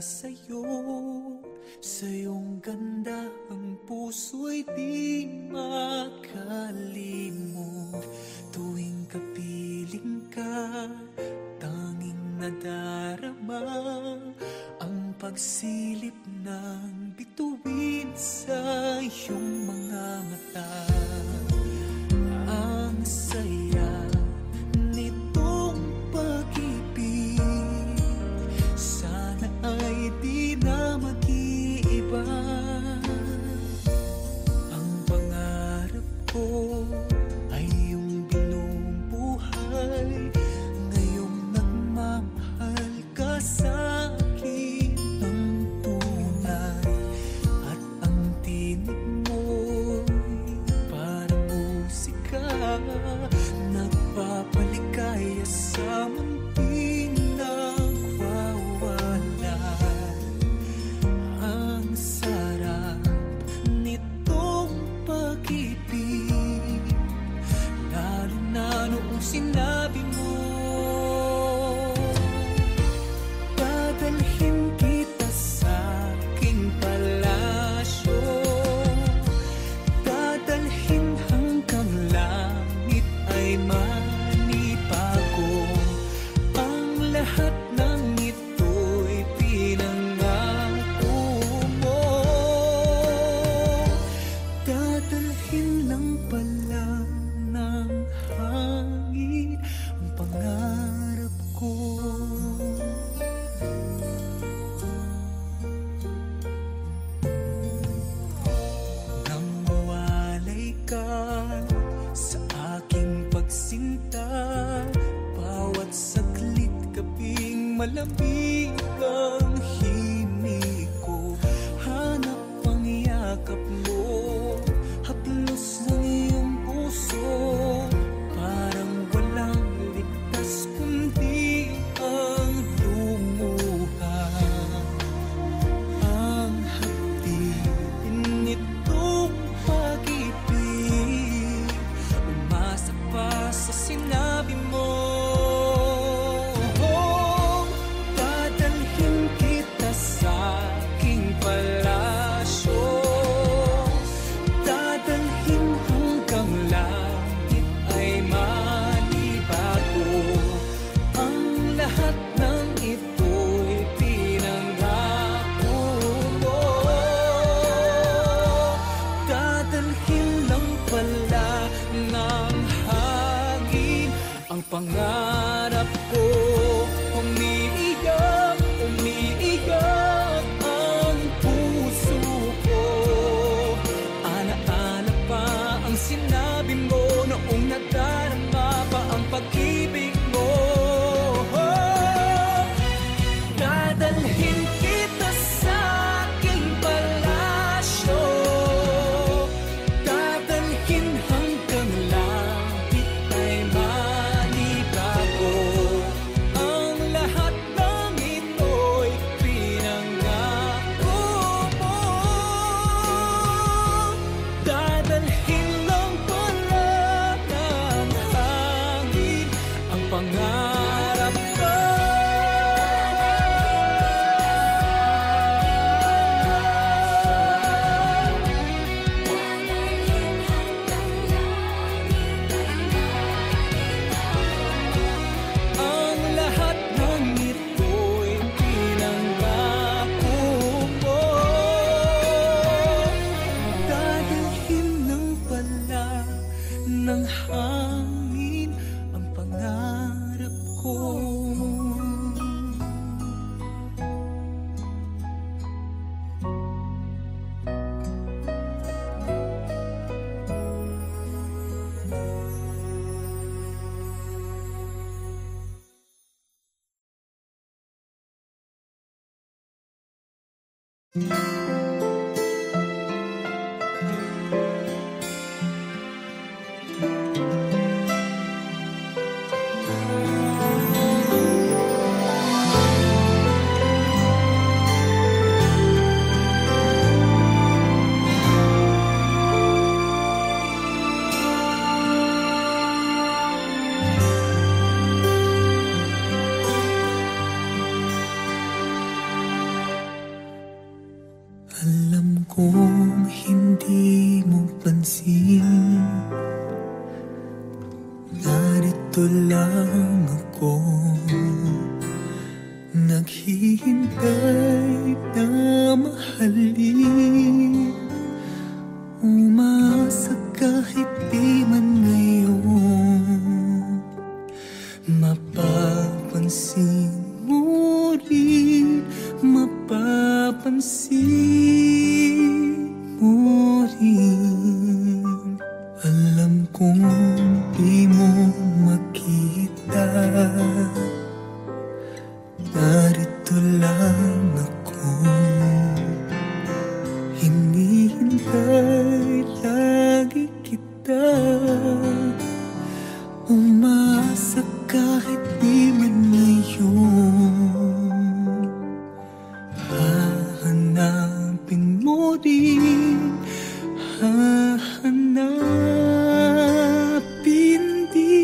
sa'yo. Sa iyong ganda ang puso'y di makalimot. Tuwing kapiling ka, tanging nadarama ang pagsilip ng bituin sa iyong mga mata. Ang saya nitong pag-ibig, sana ay di na mag-iiba. Ang pangarap ko ay yung binubuhay, ngayong nagmamahal ka sa akin ng tunay. At ang tinig mo'y parang musika, nagpapaligaya sa munting nagwawala. Ang sarap nitong pag-ibig, lalo na noong sinabi mo, dadalhin kita sa aking palasyo, dadalhin hanggang langit ay manibago. Ang lahat ng ito'y pinangako mo, dadalhin lang pala ng hangin ang pangarap ko. Nang mawalay ka sa aking pagsinta, bawat saglit gabing malamig ang himig ko. Hanap ang yakap mo, haplos ng iyong puso, parang walang ligtas kundi ang lumuha. Ang hapdin nitong pag-ibig, umasa pa sa sinabi mo. Dadalhin kita sa aking palasyo, dadalhin hanggang langit ay manibago. Ang lahat ng ito'y pinangako mo, dadalhin lang pala ng hangin ang pangarap ko. Umiiyak, umiiyak ang puso ko, ana-ana pa ang sinabi mo noong nadarama pa ang pag-ibig mo. Dadalhin kita sa aking palasyo, dadalhin hanggang langit ay manibago. Ang lahat ng ito'y pinangako mo, dadalhin lang pala ng hangin ang pangarap ko. Ang lahat ng ito'y pinangako mo, dadalhin lang pala ng hangin ang pangarap ko. kung hindi mo pansin, narito lang ako, naghihintay na mahalin. Umasa kahit di man ngayon, mapapansin mo rin, mapapansin mo rin. Alam kong di mo makita, narito lang ako, hinihintay lagi kita. Umasa kahit di man ngayon, hahanapin mo rin, hahanapin din.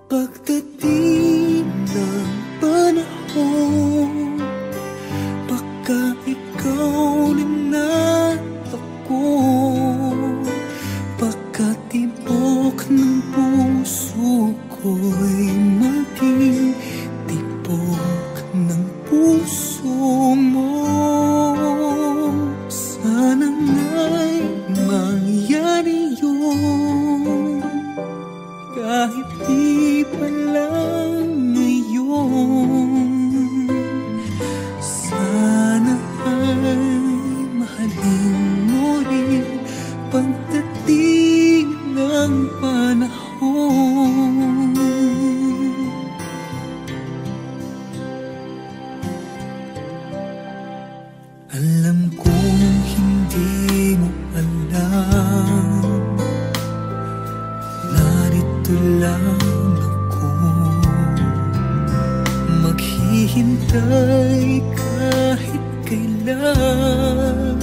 Pagdating ng panahon, baka ikaw rin at ako, baka tibok ng puso ko'y maging tibok ng puso mo. Sana nga'y mangyari yun, kahit di pa lang ngayon. Sana ay mahalin mo rin pagdating ng panahon. Alam kong hindi mo alam, narito lang ako, maghihintay kahit kailan,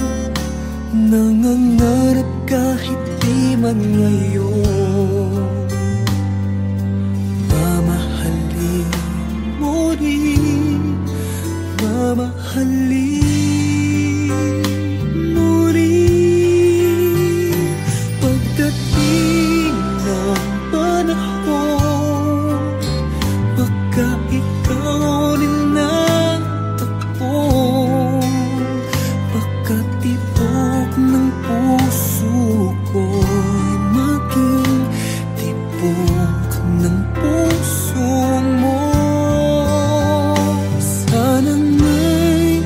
nangangarap kahit di man ngayon. Mamahalin mo rin, mamahalin mo rin. Pagdating ng panahon, baka ikaw rin ang takbo, baka tibok ng puso ko'y maging tibok ng puso mo. Sana nga'y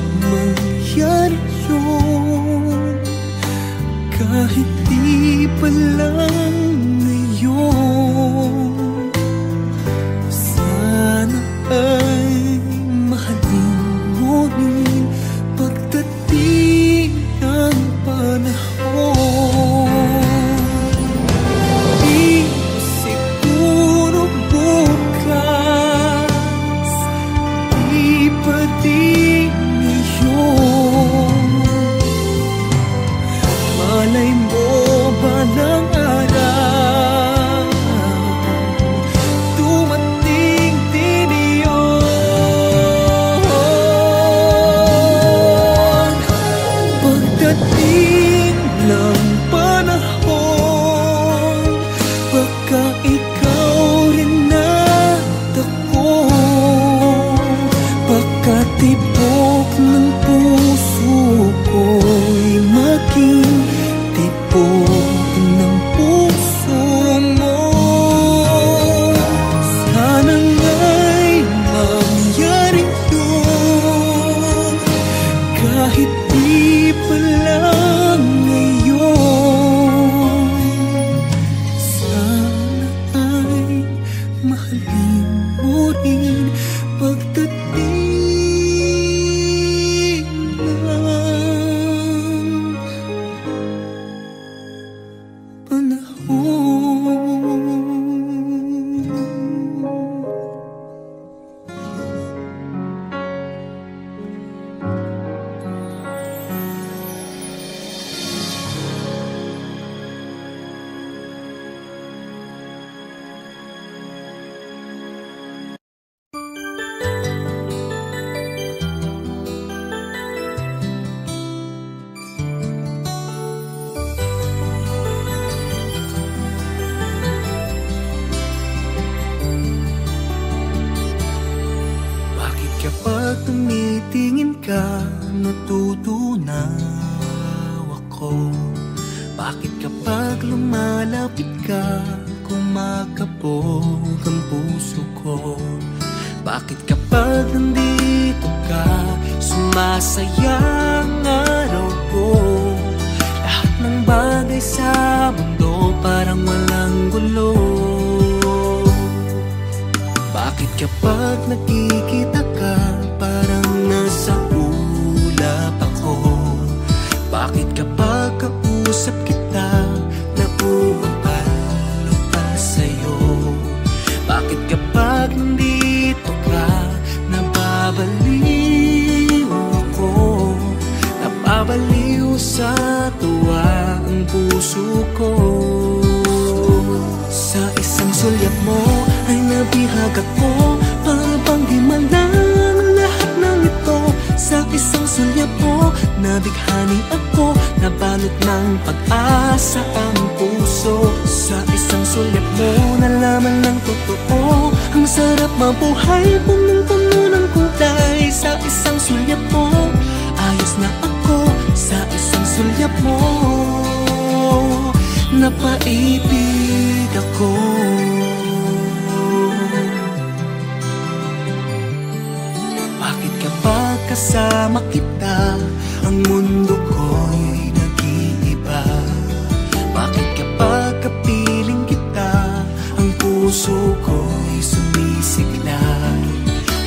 tingin ka, natutunaw ako. Bakit kapag lumalapit ka, kumakabog ang puso ko? Bakit kapag nandito ka, sumasaya ang araw ko? Lahat ng bagay sa mundo parang walang gulo. Bakit kapag nakikita ka, parang nasa ulap ako? Bakit kapag kausap kita, nauumpalo pa sa'yo? Bakit kapag nandito ka, nababaliw ako? Nababaliw sa tuwa ang puso ko. Sa isang sulyap mo ay nabihag ako, para bang di malang lahat ng ito. Sa isang sulyap mo, nabighani ako, nabalot ng pag-asa ang puso. Sa isang sulyap mo, nalaman ng totoo, ang sarap mabuhay, punong-puno ng kulay. Sa isang sulyap mo, ayos na ako. Sa isang sulyap mo, napaibig ako. Bakit kapag kasama kita, ang mundo ko'y nag-iiba? Bakit kapag kapiling kita, ang puso ko'y sumisiklab?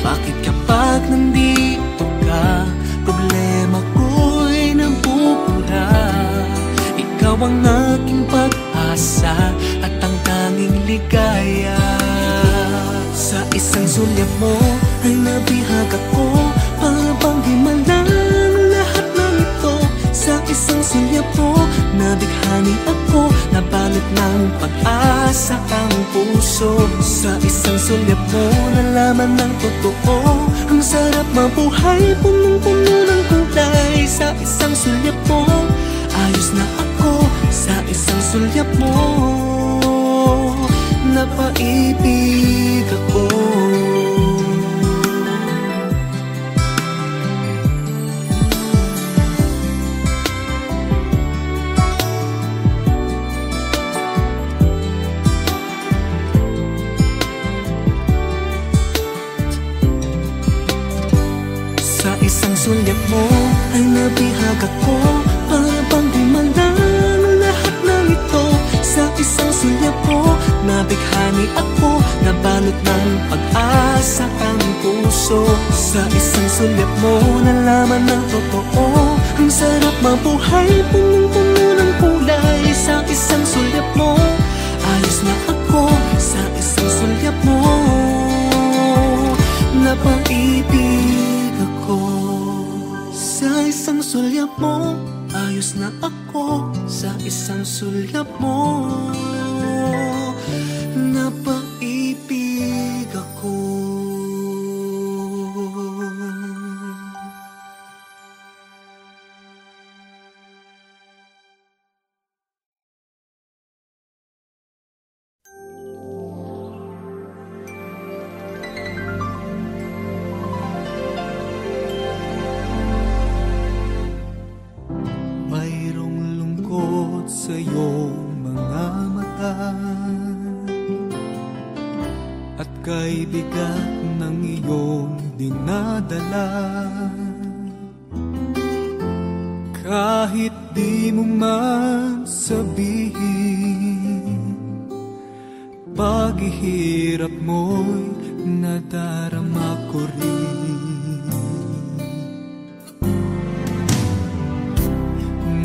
Bakit kapag nandito ka, problema ko'y nabubura? Ikaw ang aking pag-asa at ang tanging ligaya. Sa isang sulyap mo ay nabihag ako, para bang di malang lahat ng ito. Sa isang sulyap mo, nabighani ako, nabalot ng pag-asa ang puso. Sa isang sulyap mo, nalaman ng totoo, ang sarap mabuhay, punong-puno ng kulay. Sa isang sulyap mo, ayos na ako. Sa isang sulyap mo, napaibig ako. Sa isang sulyap mo ay nabihag ako, para bang di malang lahat ng ito. Sa isang sulyap mo, nabighani ako, nabalot ng pag-asa ang puso. Sa isang sulyap mo, nalaman ng totoo, ang sarap mabuhay, punong-puno ng kulay. Sa isang sulyap mo, ayos na ako. Sa isang sulyap mo, napaibig ako. Sa isang sulyap mo, ayos na ako. Sa isang sulyap mo, napaibig ako. Sa iyong mga mata, at kay bigat ng iyong dinadala, kahit di mo man sabihin, paghihirap mo'y nadarama ko rin.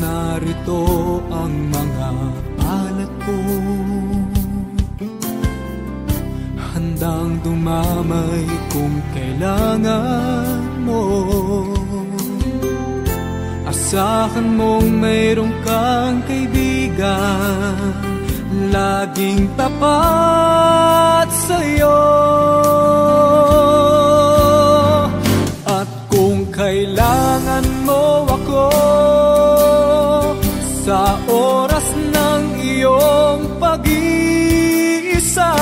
Narito ang mga palad ko, handang dumamay kung kailangan mo. Asahan mong mayroong kang kaibigan, laging tapat sa'yo. At kung kailangan mo ako, sa oras ng iyong pag-iisa,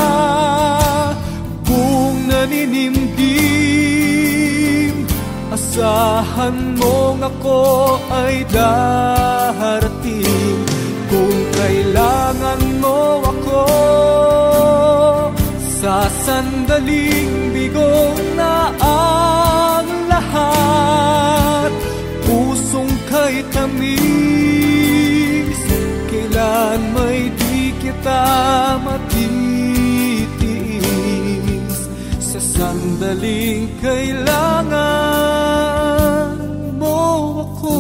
kung naninimdim, Asahan mong ako ay darating kung kailangan mo ako. Sa sandaling bigo na ang lahat, pusong kay tamis, kailan may di kita matitiis. Sa sandaling kailangan mo ako.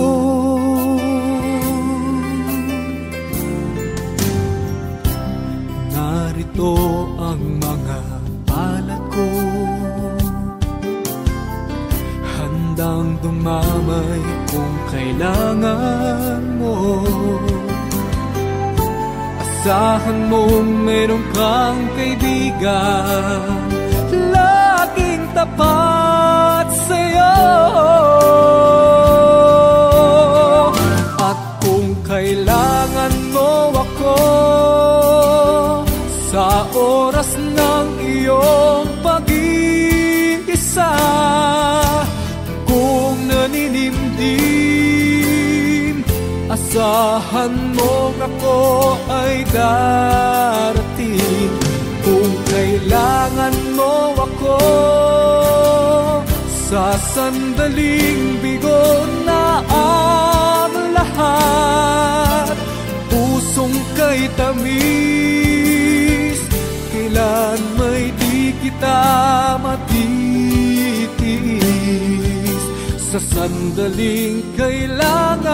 Narito ang mga palad ko, handang dumamay kung kailangan mo. Asahan mong meron kang kaibigan, laging tapat sa'yo. At kung kailangan mo ako sa oras ng iyong pag-iisa, kung naninimdim, asahan mo ako ay darating. Kung kailangan mo ako sa sandaling bigo na ang lahat, pusong kay tamis, kailan may di kita matitiis. Sa sandaling kailangan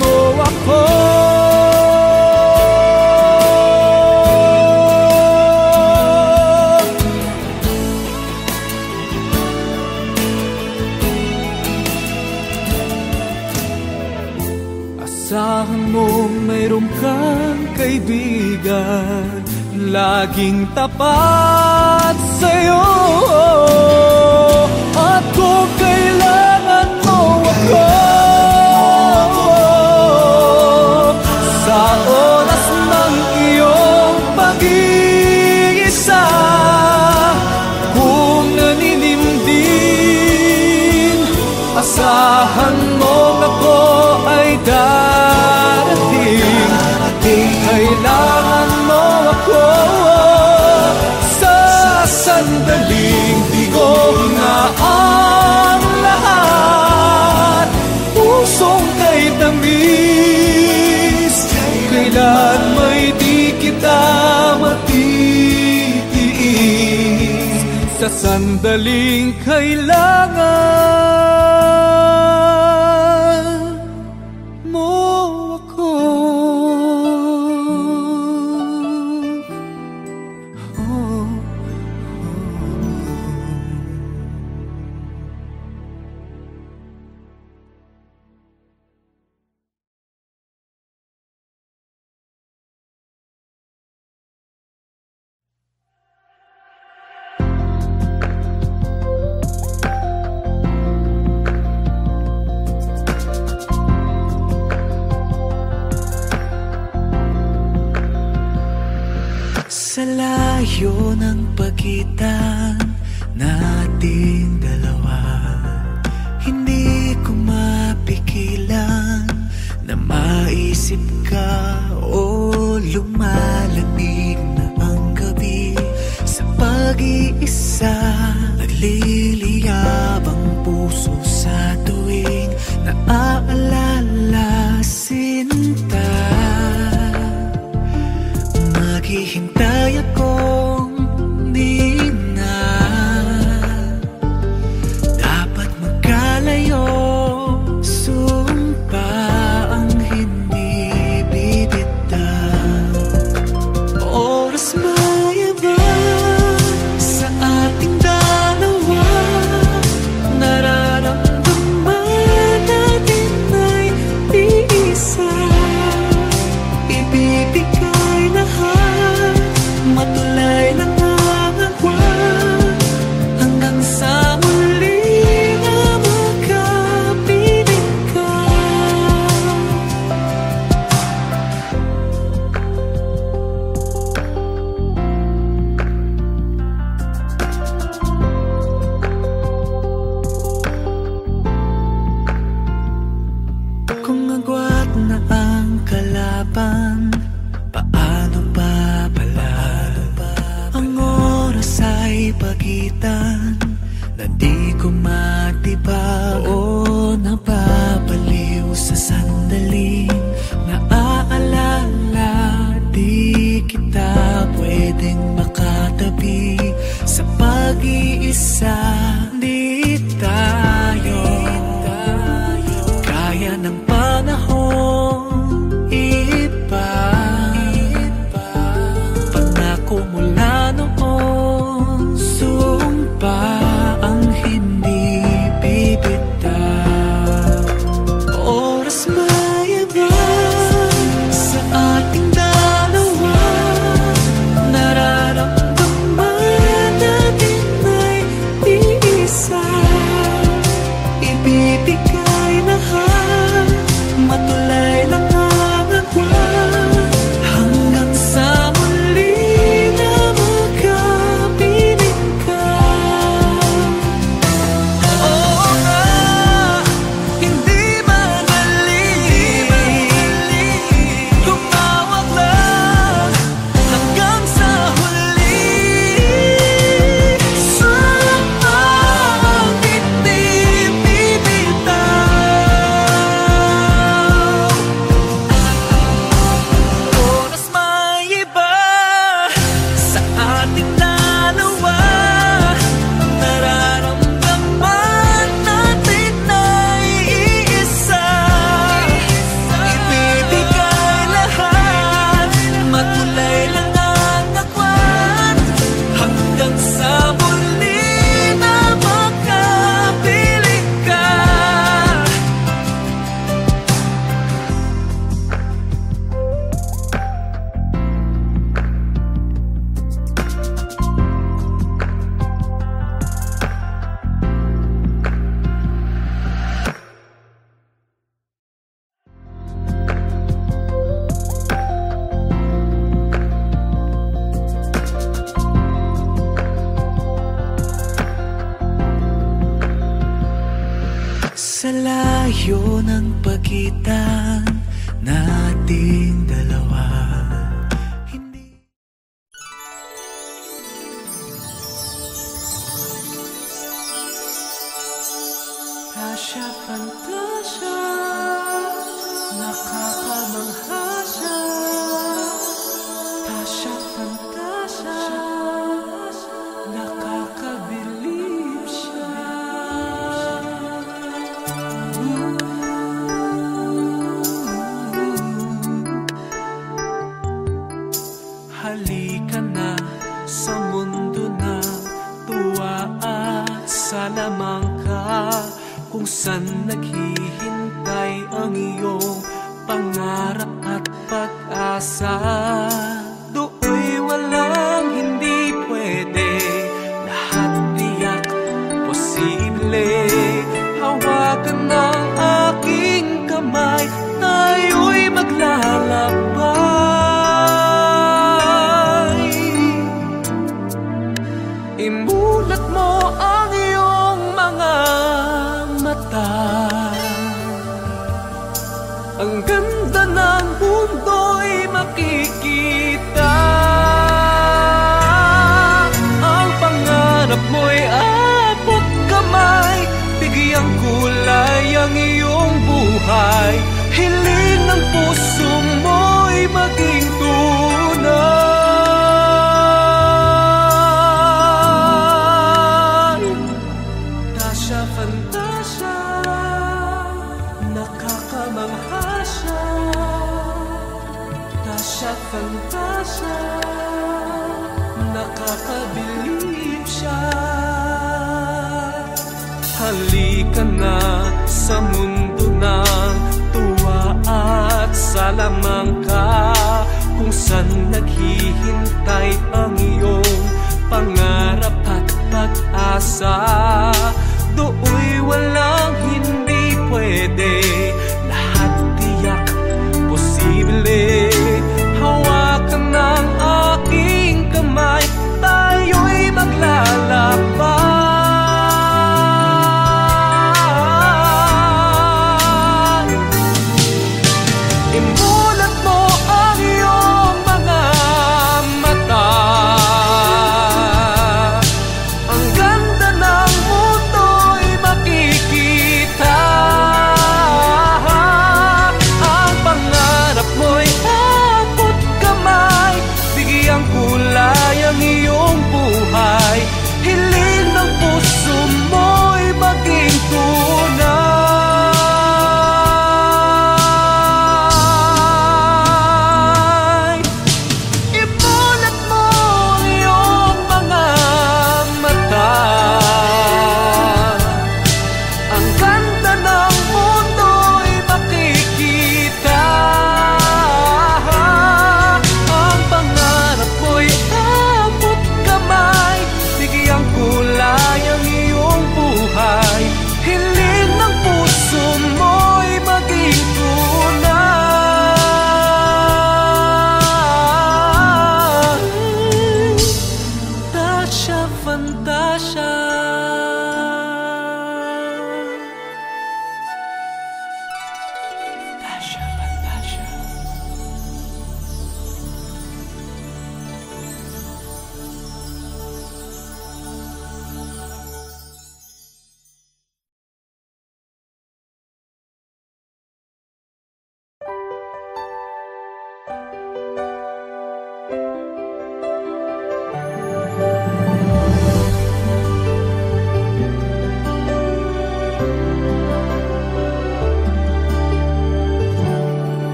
mo ako. Asahan mong mayroon kang kaibigan, laging tapat sa'yo. At kung kailangan mo ako sa oras ng iyong pag-iisa, kung naninimdim, asahan mo ako ay darating. Kung kailangan mo ako sa sandaling bigo na ang lahat, pusong kay tamis, kailan may di kita matitiis. Sa sandaling kailangan mo ako. Sa layo ng pagitan nating dalawa, hindi ko mapigilan na maisip ka. O lumalamig na ang gabi sa pag-iisa, nagliliyab ang puso sa tuwing naaalala sinta. Maghihintay akong di na dapat magkalayo, sumpa ang hindi bibitaw. pwedeng makatabi sa pag-iisa. Di tayo kaya ng panahon iba. Pangako mula noon, sumpa ang hindi bibitaw. Oras may iba sa ating dalawa, nararamdaman natin may iisa. Ibibigay lahat, matulay lang ang agwan, hanggang sa muli na magkapiling ka. Oo nga, hindi madali, tumawag lang hanggang sa huli. Sa aking di bibitaw. Oras may iba sa ating dalawa, nararamdaman natin ay iisa. Ibibigay lahat, matulay lang ang agwan, hanggang sa muli na makapiling ka. Sa layo ng pagitan nating dalawa, hindi Tasya, fantasya, nakakamangha siya. Tasya, fantasya, nakakabilib siya. Halika na sa mundo na tuwa at salamangka, kung saan naghihintay ang iyong pangarap at pag-asa. Do'y walang hindi pwede, lahat tiyak posible. Hawakan ng aking kamay, tayo'y maglalakbay. Imulat mo ang iyong mga mata, ang ganda ng mundo'y makikita. Ang pangarap mo'y abot kamay, bigyang kulay ang iyong buhay. Hiling ng puso mo'y maging tunay. Tasya, fantasya, nakakamangha siya. Tasya, fantasya, nakakabilib siya. Halika na sa mundo ng tuwa at salamangka, kung saan naghihintay ang iyong pangarap at pag-asa. Do'y walang hindi pwede, lahat tiyak posible. Hawakan ng aking kamay, tayo'y maglalakbay. Imulat mo ang iyong mga mata, ang ganda ng mundo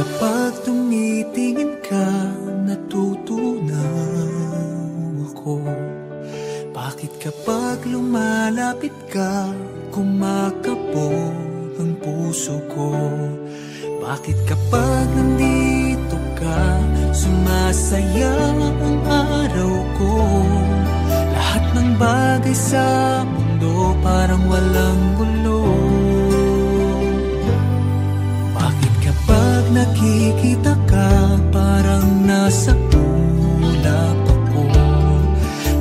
kapag tumitingin ka, natutunaw ako? Bakit kapag lumalapit ka, kumakabog ang puso ko? Bakit kapag nandito ka, sumasaya ang araw ko? Lahat ng bagay sa mundo parang walang gulo. Bakit kapag nakikita ka, parang nasa ulap ako?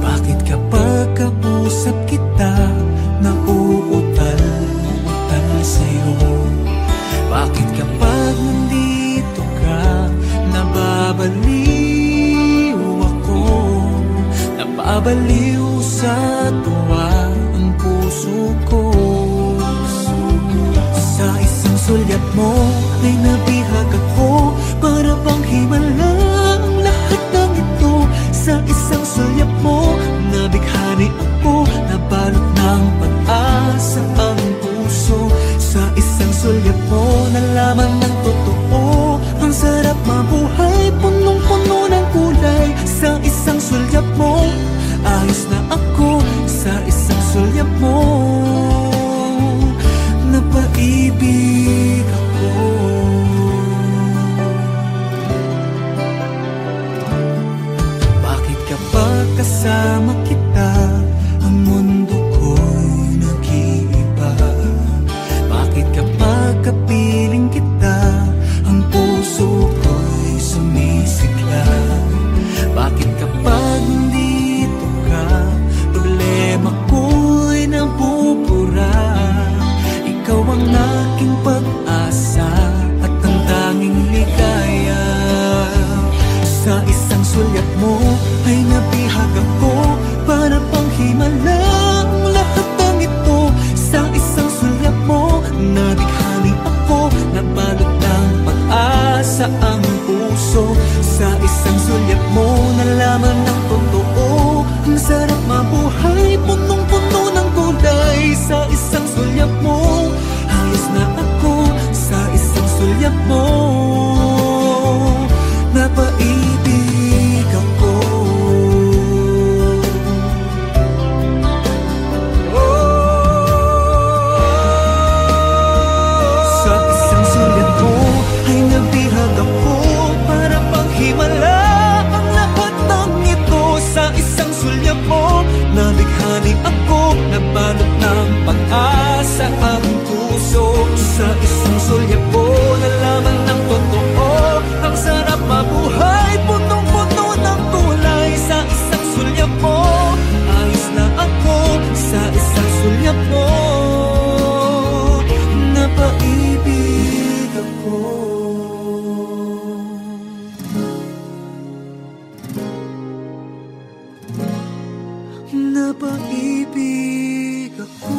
Bakit kapag kausap kita, nauutal-utal sa'yo? Bakit kapag nandito ka, nababaliw ako? Nababaliw sa tuwa ang puso ko. Sa isang sulyap mo ay nabihag ako, para bang himala ang lahat ng ito. Sa isang sulyap mo, nabighani ako, nabalot ng pag-asa ang puso. Sa isang sulyap mo, nalaman ng totoo, ang sarap mabuhay, punong-puno ng kulay. Sa isang sulyap mo, ayos na ako. Sa isang sulyap mo, napaibig ako. Bakit kapag kasama kita, ang mundo ko'y nag-iiba? Bakit kapag kapiling kita, ang puso ko'y sumisikla? Bakit kapag nandito ka, problema ko'y nabubura? Ikaw ang aking pag-asa at ang tanging ligaya. Sa isang sulyap mo ay nabihag ako, para pang himala ang lahat ng ito. Sa isang sulyap mo, nabighani ako, nabalot ng pag-asa ang puso. Sa isang sulyap mo, nalaman ng totoo, ang sarap mabuhay, punong-puno ng kulay. Sa isang sulyap mo, ayos na ako. Sa isang sulyap mo, napaibig ako. Sa isang sulyap mo ay nabihag ako, para pang himala ang lahat ng ito. Sa isang sulyap mo, nabighani ako, nabalot ng pag-asa ang puso. Sa isang sulyap mo, nalaman ng totoo, ang sarap mabuhay, punong-puno ng kulay. Sa isang sulyap mo, ayos na ako. Sa isang sulyap mo, napaibig ako. Napaibig ako.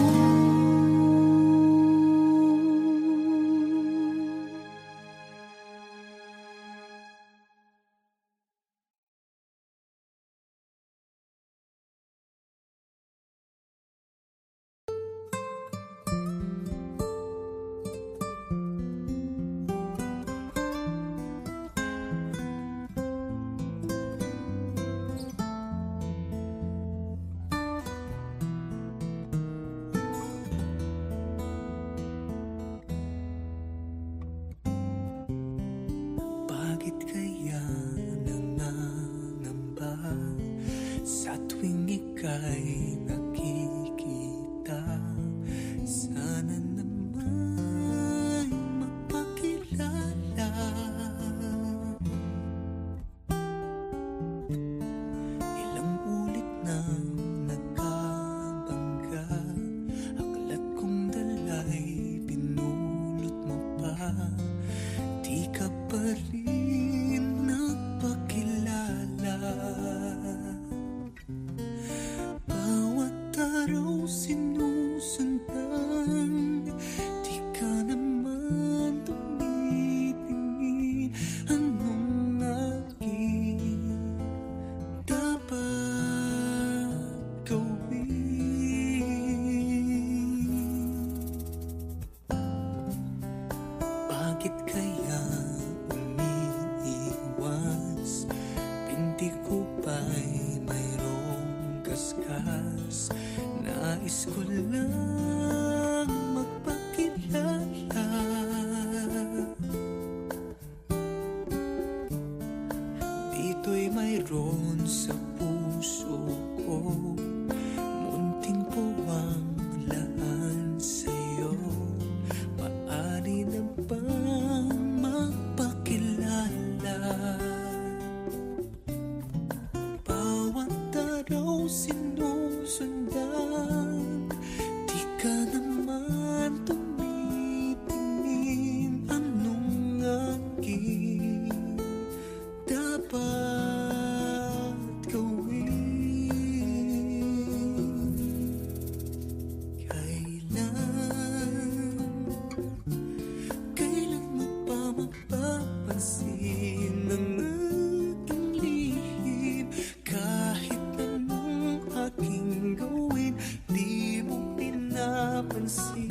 Bakit kaya nangangamba sa tuwing ika'y nakikita? Sana naman mapakilala. Ilang ulit na nagkabangga, aklat kong dala'y pinulot mo pa. Di ka pa rin nagpakilala. Bawat mayroon sa puso ko, munting puwang laan sa'yo. Maaari na bang magpakilala? Bawat araw sinusundan, di ka naman tumitingin. Anong aking dapat gawin? Kailan mo pa mapapansin ang aking lihim? Kahit anong aking gawin, di mo pinapansin.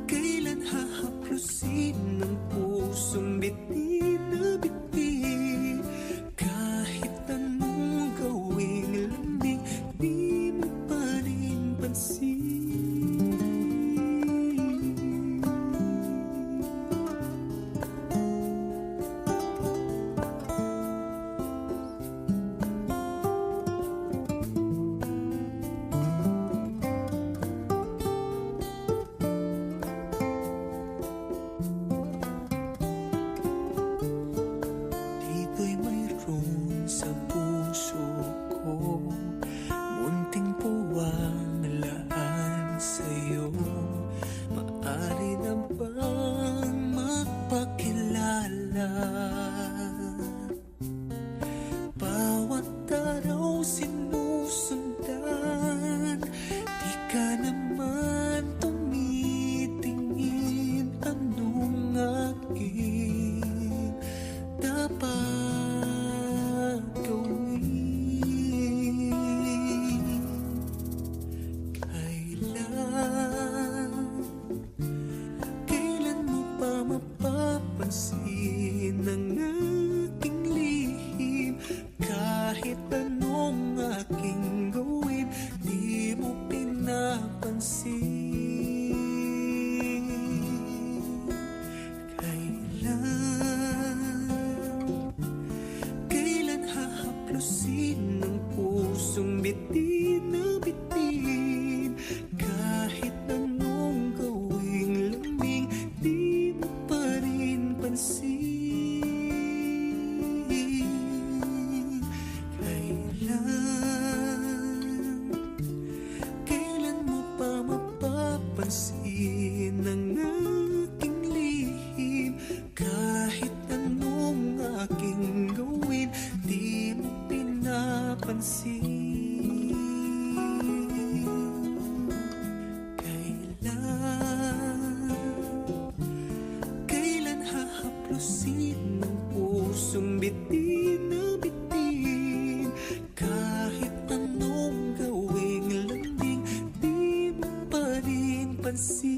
Kailan hahaplusin ng pusong bitin na bitin? Kahit anong gawing lambing, di mo pa rin pansin. Dito'y mayroon sa puso ko, munting puwang laan sa'yo. Maaari na bang magpakilala? Bawat araw sinusundan, di ka naman tumitingin. Anong aking dapat gawin? Kailan mo pa mapapansin ang aking lihim? Kahit anong aking gawin, di mo pinapansin. Kailan hahaplusin ng pusong bitin na bitin? Kahit anong gawing lambing, di mo pa rin pansin. Kailan mo pa mapapansin ang aking lihim? Kahit anong aking gawin, di mo pinapansin. Kailan hahaplusin ng pusong bitin na bitin? Kahit anong gawing lambing, di mo pa rin pansin.